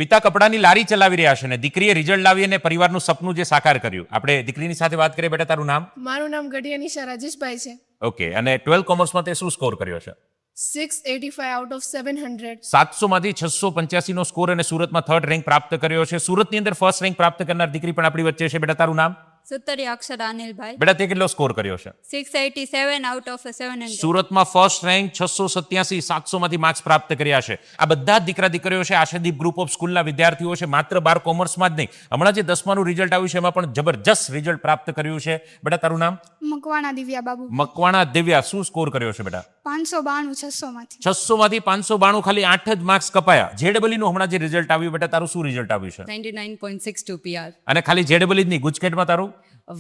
પિતા કપડાની લારી ચલાવી રહ્યા છે અને દીકરીએ રિઝલ્ટ લાવી અને પરિવારનું સપનું જે સાકાર કર્યું. આપણે દીકરીની સાથે વાત કરીએ. બેટા, તારું નામ? મારું નામ ગઢિયા નિશા રાજેશભાઈ છે. ઓકે. અને 12 કોમર્સમાં તે શું સ્કોર કર્યો છે? 685 આઉટ ઓફ 700. 700 માંથી 685 નો સ્કોર અને સુરતમાં 3rd રેન્ક પ્રાપ્ત કર્યો છે. સુરતની અંદર 1st રેન્ક પ્રાપ્ત કરનાર દીકરી પણ આપણી વચ્ચે છે. બેટા, તારું નામ? સુતરિયા અક્ષરા અનિલભાઈ. બેટા, તે કેટલો સ્કોર કર્યો છે? 687 આઉટ ઓફ 700. સુરતમાં 1st રેન્ક 687 700 માંથી માર્ક્સ પ્રાપ્ત કર્યા છે. આ બધા જ દીકરા દીકરીઓ છે, આશાદીપ ગ્રુપ ઓફ સ્કૂલના વિદ્યાર્થીઓ છે. માત્ર 12 કોમર્સમાં જ નહીં, હમણાં જે 10માનું રિઝલ્ટ આવ્યું છે એમાં પણ જબરજસ્ત રિઝલ્ટ પ્રાપ્ત કર્યું છે. બેટા, તારું નામ? મકવાણા દિવ્યા બાબુ. મકવાણા દિવ્યા, શું સ્કોર કર્યો છે બેટા? 592 600 માંથી. 600 માંથી 592, ખાલી 8 જ માર્ક્સ કપાયા. જેડબલઈ નું હમણાં જે રિઝલ્ટ આવ્યું, બેટા તારું શું રિઝલ્ટ આવ્યું છે? 99.62 PR. અને ખાલી જેડબલઈ જ નહીં, ગુજકેટમાં તારું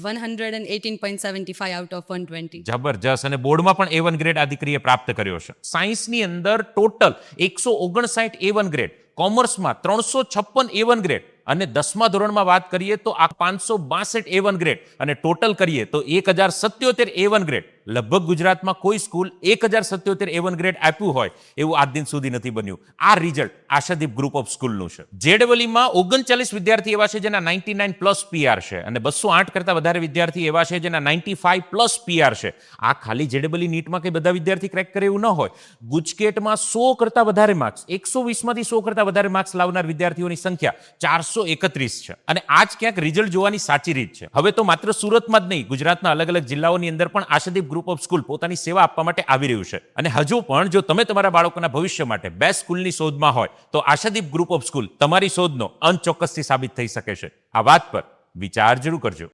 118.75 આઉટ ઓફ 120. જબરજસ્ત. અને બોર્ડમાં પણ A1 ગ્રેડ આ દીકરીએ પ્રાપ્ત કર્યો છે. સાયન્સની અંદર total 159 A1 grade, કોમર્સમાં 356 A1 grade, અને 10મા ધોરણમાં વાત કરીએ તો આ 562 A1 ગ્રેડ, અને ટોટલ કરીએ તો 1077 A1 ગ્રેડ. લગભગ ગુજરાતમાં કોઈ સ્કૂલ 1077 A1 ગ્રેડ આપ્યું હોય એવું આજ દિન સુધી નથી બન્યું. આ રિઝલ્ટ આશાદીપ ગ્રુપ ઓફ સ્કૂલનું છે. જેડબલઈમાં 39 વિદ્યાર્થી એવા છે જેના 99+ PR છે, અને 208 કરતા વધારે વિદ્યાર્થી એવા છે જેના 95+ PR છે. આ ખાલી જેડબલઈ નીટમાં કઈ બધા વિદ્યાર્થી ક્રેક કરે એવું ન હોય. ગુજકેટમાં 100 કરતા વધારે માર્ક્સ, 120 માંથી 100 કરતા વધારે માર્ક્સ લાવનાર વિદ્યાર્થીઓની સંખ્યા 431 છે. અને આ જ ક્યાંક રિઝલ્ટ જોવાની સાચી રીત છે. હવે તો માત્ર સુરતમાં જ નહીં, ગુજરાતના અલગ અલગ જિલ્લાઓની અંદર પણ આશાદીપ ગ્રુપ ઓફ સ્કૂલ પોતાની સેવા આપવા માટે આવી રહ્યું છે. અને હજુ પણ જો તમે તમારા બાળકોના ભવિષ્ય માટે બેસ્ટ સ્કૂલની શોધમાં હોય તો આશાદીપ ગ્રુપ ઓફ સ્કૂલ તમારી શોધનો અંત ચોક્કસથી સાબિત થઈ શકે છે. આ વાત પર વિચાર જરૂર કરજો.